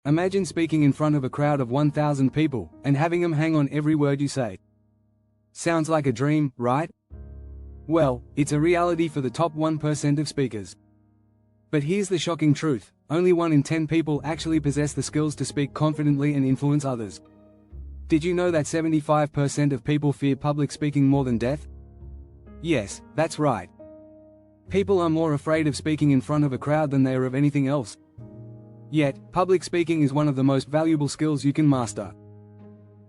Imagine speaking in front of a crowd of 1,000 people, and having them hang on every word you say. Sounds like a dream, right? Well, it's a reality for the top 1% of speakers. But here's the shocking truth: only 1 in 10 people actually possess the skills to speak confidently and influence others. Did you know that 75% of people fear public speaking more than death? Yes, that's right. People are more afraid of speaking in front of a crowd than they are of anything else. Yet, public speaking is one of the most valuable skills you can master.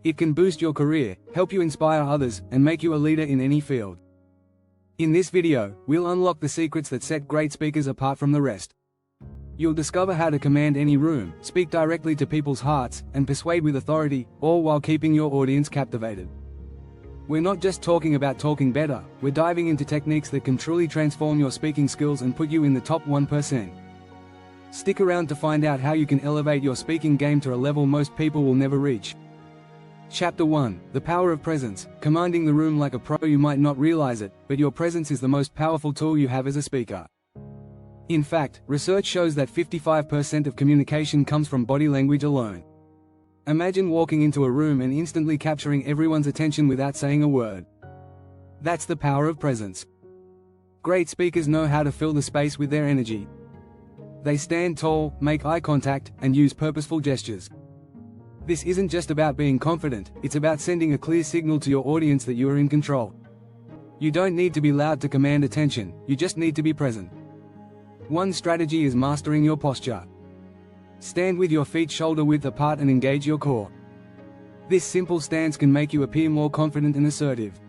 It can boost your career, help you inspire others, and make you a leader in any field. In this video, we'll unlock the secrets that set great speakers apart from the rest. You'll discover how to command any room, speak directly to people's hearts, and persuade with authority, all while keeping your audience captivated. We're not just talking about talking better, we're diving into techniques that can truly transform your speaking skills and put you in the top 1%. Stick around to find out how you can elevate your speaking game to a level most people will never reach. Chapter 1: The Power of Presence. Commanding the room like a pro. You might not realize it, but your presence is the most powerful tool you have as a speaker. In fact, research shows that 55% of communication comes from body language alone. Imagine walking into a room and instantly capturing everyone's attention without saying a word. That's the power of presence. Great speakers know how to fill the space with their energy. They stand tall, make eye contact, and use purposeful gestures. This isn't just about being confident, it's about sending a clear signal to your audience that you are in control. You don't need to be loud to command attention, you just need to be present. One strategy is mastering your posture. Stand with your feet shoulder-width apart and engage your core. This simple stance can make you appear more confident and assertive.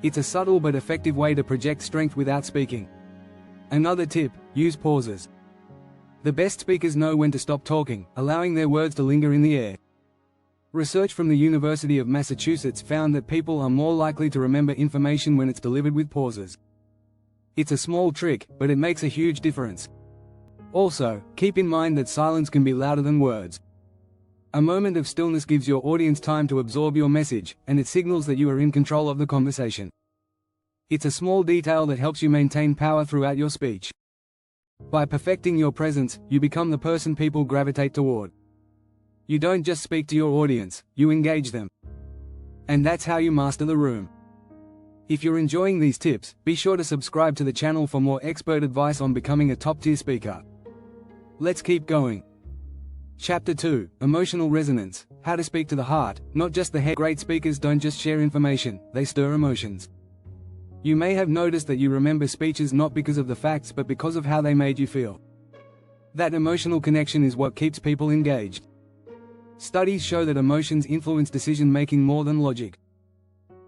It's a subtle but effective way to project strength without speaking. Another tip: use pauses. The best speakers know when to stop talking, allowing their words to linger in the air. Research from the University of Massachusetts found that people are more likely to remember information when it's delivered with pauses. It's a small trick, but it makes a huge difference. Also, keep in mind that silence can be louder than words. A moment of stillness gives your audience time to absorb your message, and it signals that you are in control of the conversation. It's a small detail that helps you maintain power throughout your speech. By perfecting your presence, you become the person people gravitate toward. You don't just speak to your audience, you engage them. And that's how you master the room. If you're enjoying these tips, be sure to subscribe to the channel for more expert advice on becoming a top-tier speaker. Let's keep going. Chapter 2: Emotional Resonance. How to speak to the heart, not just the head. Great speakers don't just share information, they stir emotions. You may have noticed that you remember speeches not because of the facts but because of how they made you feel. That emotional connection is what keeps people engaged. Studies show that emotions influence decision-making more than logic.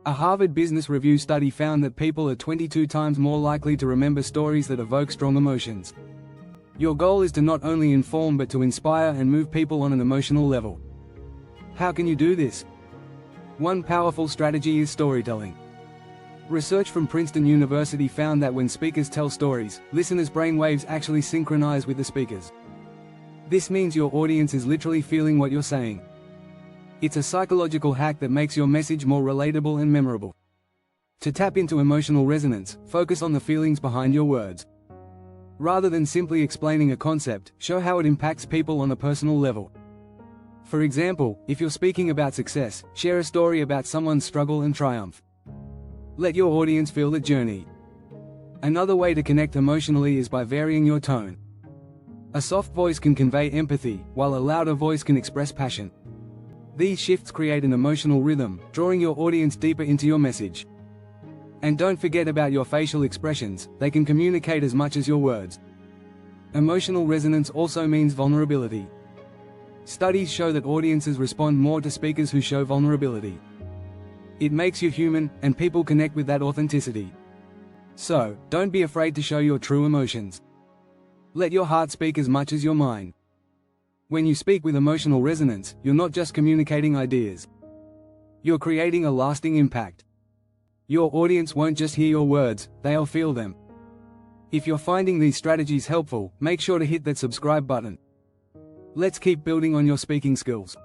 A Harvard Business Review study found that people are 22 times more likely to remember stories that evoke strong emotions. Your goal is to not only inform but to inspire and move people on an emotional level. How can you do this? One powerful strategy is storytelling. Research from Princeton University found that when speakers tell stories, listeners' brainwaves actually synchronize with the speakers. This means your audience is literally feeling what you're saying. It's a psychological hack that makes your message more relatable and memorable. To tap into emotional resonance, focus on the feelings behind your words. Rather than simply explaining a concept, show how it impacts people on a personal level. For example, if you're speaking about success, share a story about someone's struggle and triumph. Let your audience feel the journey. Another way to connect emotionally is by varying your tone. A soft voice can convey empathy, while a louder voice can express passion. These shifts create an emotional rhythm, drawing your audience deeper into your message. And don't forget about your facial expressions, they can communicate as much as your words. Emotional resonance also means vulnerability. Studies show that audiences respond more to speakers who show vulnerability. It makes you human, and people connect with that authenticity. So, don't be afraid to show your true emotions. Let your heart speak as much as your mind. When you speak with emotional resonance, you're not just communicating ideas. You're creating a lasting impact. Your audience won't just hear your words, they'll feel them. If you're finding these strategies helpful, make sure to hit that subscribe button. Let's keep building on your speaking skills.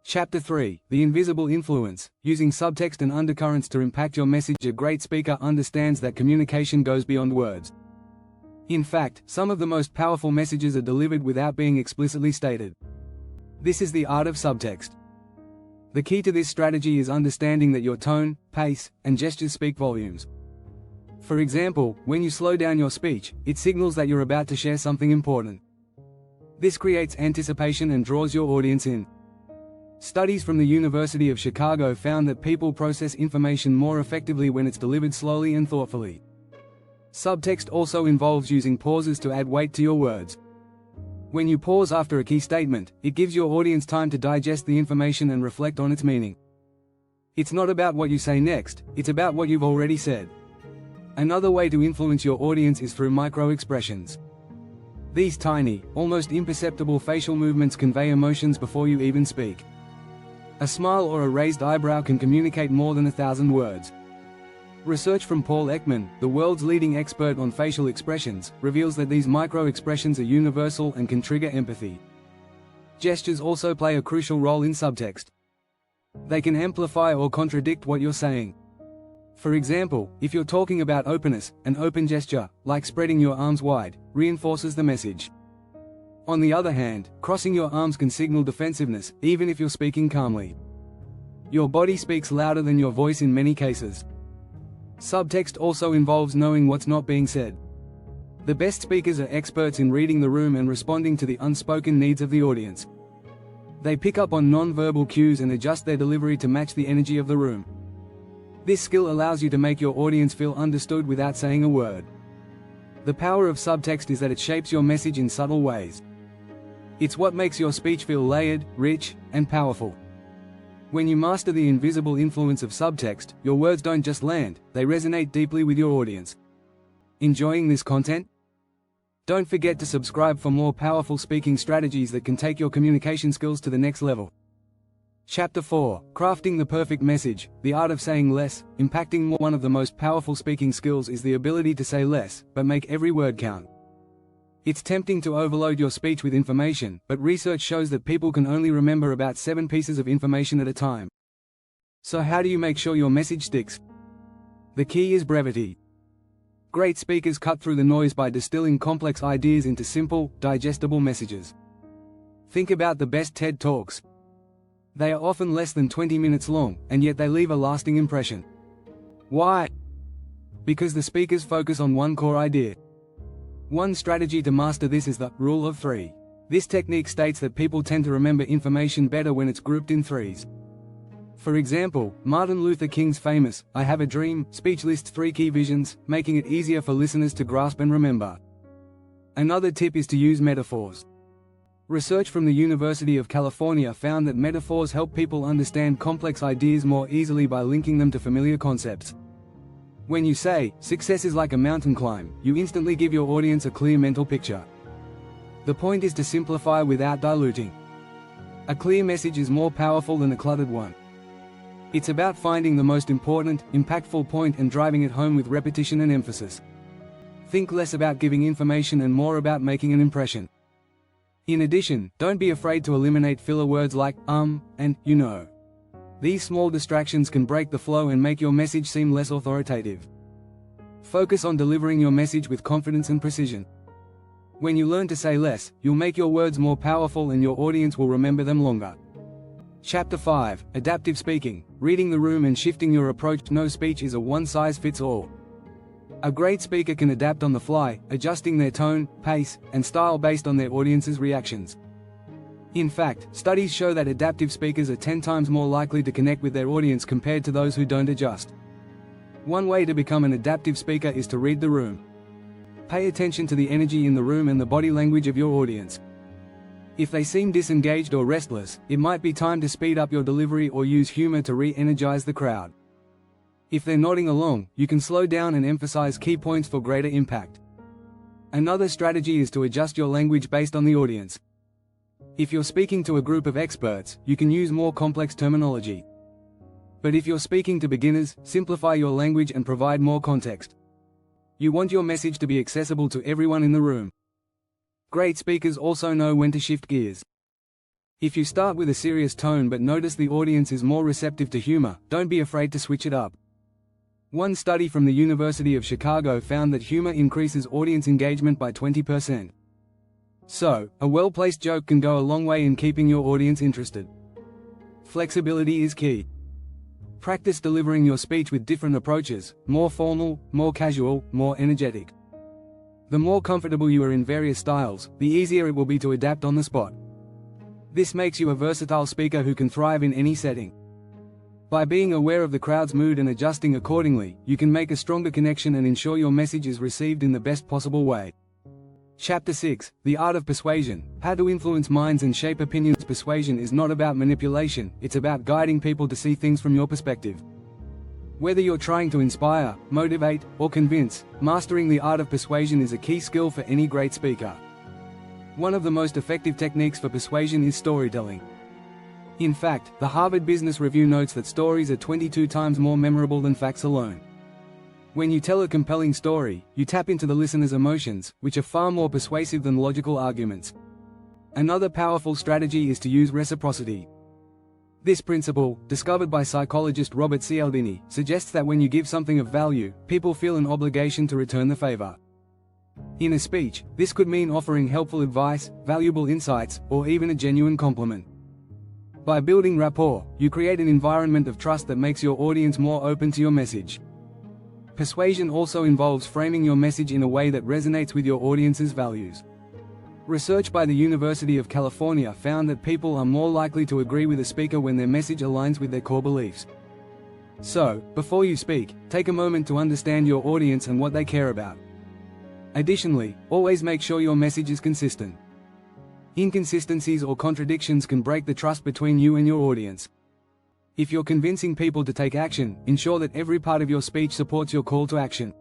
Chapter 3: The Invisible Influence. Using subtext and undercurrents to impact your message. A great speaker understands that communication goes beyond words. In fact, some of the most powerful messages are delivered without being explicitly stated. This is the art of subtext. The key to this strategy is understanding that your tone, pace, and gestures speak volumes. For example, when you slow down your speech, it signals that you're about to share something important. This creates anticipation and draws your audience in. Studies from the University of Chicago found that people process information more effectively when it's delivered slowly and thoughtfully. Subtext also involves using pauses to add weight to your words. When you pause after a key statement, it gives your audience time to digest the information and reflect on its meaning. It's not about what you say next, it's about what you've already said. Another way to influence your audience is through micro-expressions. These tiny, almost imperceptible facial movements convey emotions before you even speak. A smile or a raised eyebrow can communicate more than 1,000 words. Research from Paul Ekman, the world's leading expert on facial expressions, reveals that these micro-expressions are universal and can trigger empathy. Gestures also play a crucial role in subtext. They can amplify or contradict what you're saying. For example, if you're talking about openness, an open gesture, like spreading your arms wide, reinforces the message. On the other hand, crossing your arms can signal defensiveness, even if you're speaking calmly. Your body speaks louder than your voice in many cases. Subtext also involves knowing what's not being said. The best speakers are experts in reading the room and responding to the unspoken needs of the audience. They pick up on non-verbal cues and adjust their delivery to match the energy of the room. This skill allows you to make your audience feel understood without saying a word. The power of subtext is that it shapes your message in subtle ways. It's what makes your speech feel layered, rich, and powerful. When you master the invisible influence of subtext, your words don't just land, they resonate deeply with your audience. Enjoying this content? Don't forget to subscribe for more powerful speaking strategies that can take your communication skills to the next level. Chapter 4: Crafting the Perfect Message, the Art of Saying Less, Impacting More. One of the most powerful speaking skills is the ability to say less, but make every word count. It's tempting to overload your speech with information, but research shows that people can only remember about 7 pieces of information at a time. So how do you make sure your message sticks? The key is brevity. Great speakers cut through the noise by distilling complex ideas into simple, digestible messages. Think about the best TED Talks. They are often less than 20 minutes long, and yet they leave a lasting impression. Why? Because the speakers focus on one core idea. One strategy to master this is the Rule of 3. This technique states that people tend to remember information better when it's grouped in threes. For example, Martin Luther King's famous "I Have a Dream" speech lists 3 key visions, making it easier for listeners to grasp and remember. Another tip is to use metaphors. Research from the University of California found that metaphors help people understand complex ideas more easily by linking them to familiar concepts. When you say, "Success is like a mountain climb," you instantly give your audience a clear mental picture. The point is to simplify without diluting. A clear message is more powerful than a cluttered one. It's about finding the most important, impactful point and driving it home with repetition and emphasis. Think less about giving information and more about making an impression. In addition, don't be afraid to eliminate filler words like and you know. These small distractions can break the flow and make your message seem less authoritative. Focus on delivering your message with confidence and precision. When you learn to say less, you'll make your words more powerful and your audience will remember them longer. Chapter 5: Adaptive Speaking, Reading the Room and Shifting Your Approach. No speech is a one-size-fits-all. A great speaker can adapt on the fly, adjusting their tone, pace, and style based on their audience's reactions. In fact, studies show that adaptive speakers are 10 times more likely to connect with their audience compared to those who don't adjust. One way to become an adaptive speaker is to read the room. Pay attention to the energy in the room and the body language of your audience. If they seem disengaged or restless, it might be time to speed up your delivery or use humor to re-energize the crowd. If they're nodding along, you can slow down and emphasize key points for greater impact. Another strategy is to adjust your language based on the audience. If you're speaking to a group of experts, you can use more complex terminology. But if you're speaking to beginners, simplify your language and provide more context. You want your message to be accessible to everyone in the room. Great speakers also know when to shift gears. If you start with a serious tone but notice the audience is more receptive to humor, don't be afraid to switch it up. One study from the University of Chicago found that humor increases audience engagement by 20%. So, a well-placed joke can go a long way in keeping your audience interested. Flexibility is key. Practice delivering your speech with different approaches, more formal, more casual, more energetic. The more comfortable you are in various styles, the easier it will be to adapt on the spot. This makes you a versatile speaker who can thrive in any setting. By being aware of the crowd's mood and adjusting accordingly, you can make a stronger connection and ensure your message is received in the best possible way. Chapter 6, The Art of Persuasion, How to Influence Minds and Shape Opinions. Persuasion is not about manipulation, it's about guiding people to see things from your perspective. Whether you're trying to inspire, motivate, or convince, mastering the art of persuasion is a key skill for any great speaker. One of the most effective techniques for persuasion is storytelling. In fact, the Harvard Business Review notes that stories are 22 times more memorable than facts alone. When you tell a compelling story, you tap into the listener's emotions, which are far more persuasive than logical arguments. Another powerful strategy is to use reciprocity. This principle, discovered by psychologist Robert Cialdini, suggests that when you give something of value, people feel an obligation to return the favor. In a speech, this could mean offering helpful advice, valuable insights, or even a genuine compliment. By building rapport, you create an environment of trust that makes your audience more open to your message. Persuasion also involves framing your message in a way that resonates with your audience's values. Research by the University of California found that people are more likely to agree with a speaker when their message aligns with their core beliefs. So, before you speak, take a moment to understand your audience and what they care about. Additionally, always make sure your message is consistent. Inconsistencies or contradictions can break the trust between you and your audience. If you're convincing people to take action, ensure that every part of your speech supports your call to action.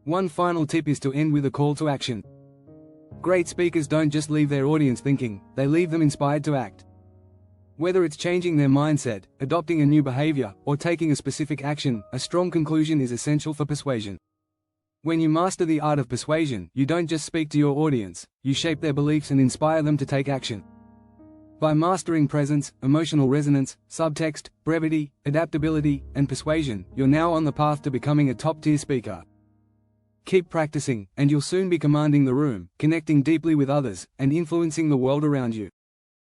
One final tip is to end with a call to action. Great speakers don't just leave their audience thinking, they leave them inspired to act. Whether it's changing their mindset, adopting a new behavior, or taking a specific action, a strong conclusion is essential for persuasion. When you master the art of persuasion, you don't just speak to your audience, you shape their beliefs and inspire them to take action. By mastering presence, emotional resonance, subtext, brevity, adaptability, and persuasion, you're now on the path to becoming a top-tier speaker. Keep practicing, and you'll soon be commanding the room, connecting deeply with others, and influencing the world around you.